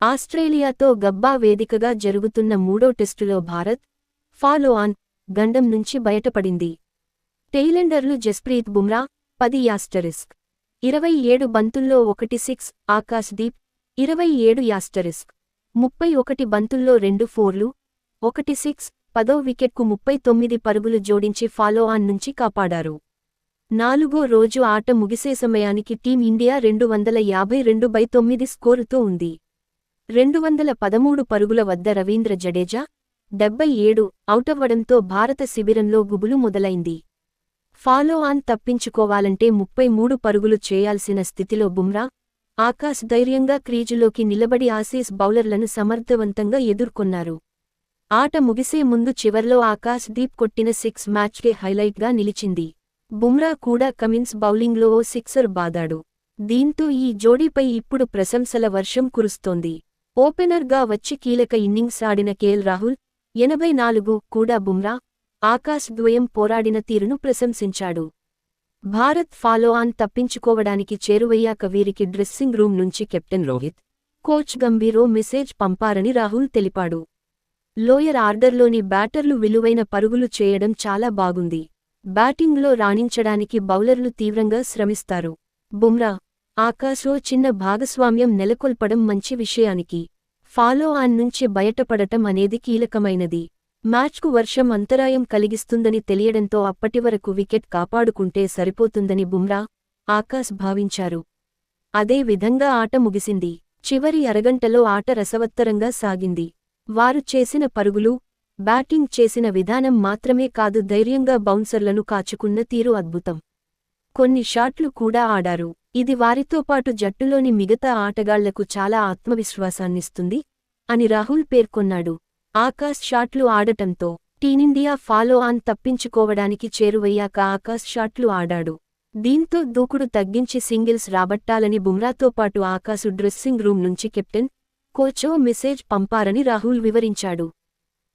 ఆస్ట్రేలియాతో గబ్బా వేదికగా జరుగుతున్న మూడో టెస్టులో భారత్ ఫాలో ఆన్ గండం నుంచి బయటపడింది. టెయిలెండర్లు జస్ప్రీత్ బుమ్రా 10 27 బంతుల్లో 1 సిక్స్, ఆకాశ్దీప్ 27 31 బంతుల్లో 2 ఫోర్లు 1 సిక్స్, 10వ వికెట్కు 39 పరుగులు జోడించి ఫాలో ఆన్ నుంచి కాపాడారు. నాలుగో రోజు ఆట ముగిసే సమయానికి టీమిండియా 252/9 స్కోరుతో ఉంది. 213 పరుగుల వద్ద రవీంద్ర జడేజా 77 అవుటవ్వడంతో భారత శిబిరంలో గుబులు మొదలైంది. ఫాలో ఆన్ తప్పించుకోవాలంటే 33 పరుగులు చేయాల్సిన స్థితిలో బుమ్రా, ఆకాశ్ ధైర్యంగా క్రీజులోకి నిలబడి ఆసీస్ బౌలర్లను సమర్థవంతంగా ఎదుర్కొన్నారు. ఆట ముగిసే ముందు చివర్లో ఆకాశ్ దీప్ కొట్టిన సిక్స్ మ్యాచ్కే హైలైట్గా నిలిచింది. బుమ్రా కూడా కమిన్స్ బౌలింగ్లో ఓ సిక్సర్ బాదాడు. దీంతో ఈ జోడీపై ఇప్పుడు ప్రశంసల వర్షం కురుస్తోంది. ఓపెనర్గా వచ్చి కీలక ఇన్నింగ్స్ ఆడిన కేఎల్ రాహుల్ 84 కూడా బుమ్రా, ఆకాశ్ ద్వయం పోరాడిన తీరును ప్రశంసించాడు. భారత్ ఫాలో ఆన్ తప్పించుకోవడానికి చేరువయ్యాక వీరికి డ్రెస్సింగ్ రూమ్ నుంచి కెప్టెన్ రోహిత్, కోచ్ గంభీరో మెసేజ్ పంపారని రాహుల్ తెలిపాడు. లోయర్ ఆర్డర్లోని బ్యాటర్లు విలువైన పరుగులు చేయడం చాలా బాగుంది. బ్యాటింగ్లో రాణించడానికి బౌలర్లు తీవ్రంగా శ్రమిస్తారు. బుమ్రా, ఆకాశ్లో చిన్న భాగస్వామ్యం నెలకొల్పడం మంచి విషయానికి. ఫాలో ఆన్ నుంచి బయటపడటం అనేది కీలకమైనది. మ్యాచ్కు వర్షం అంతరాయం కలిగిస్తుందని తెలియడంతో అప్పటివరకు వికెట్ కాపాడుకుంటే సరిపోతుందని బుమ్రా, ఆకాశ్ భావించారు. అదే విధంగా ఆట ముగిసింది. చివరి అరగంటలో ఆట రసవత్తరంగా సాగింది. వారు చేసిన పరుగులు, బ్యాటింగ్ చేసిన విధానం మాత్రమే కాదు ధైర్యంగా బౌన్సర్లను కాచుకున్న తీరు అద్భుతం. కొన్ని షాట్లు కూడా ఆడారు. ఇది వారితో పాటు జట్టులోని మిగతా ఆటగాళ్లకు చాలా ఆత్మవిశ్వాసాన్నిస్తుంది అని రాహుల్ పేర్కొన్నాడు. ఆకాశ్ షాట్లు ఆడటంతో టీమిండియా ఫాలో ఆన్ తప్పించుకోవడానికి చేరువయ్యాక ఆకాశ్ షాట్లు ఆడాడు. దీంతో దూకుడు తగ్గించి సింగిల్స్ రాబట్టాలని బుమ్రాతో పాటు ఆకాశ్ డ్రెస్సింగ్ రూమ్ నుంచి కెప్టెన్, కోచో మెసేజ్ పంపారని రాహుల్ వివరించాడు.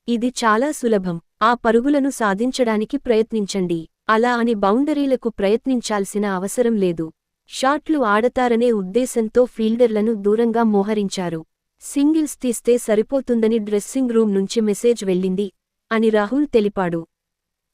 ఇది చాలా సులభం. ఆ పరుగులను సాధించడానికి ప్రయత్నించండి. అలా అని బౌండరీలకు ప్రయత్నించాల్సిన అవసరం లేదు. షాట్లు ఆడతారనే ఉద్దేశంతో ఫీల్డర్లను దూరంగా మోహరించారు. సింగిల్స్ తీస్తే సరిపోతుందని డ్రెస్సింగ్ రూమ్ నుంచి మెసేజ్ వెళ్ళింది అని రాహుల్ తెలిపాడు.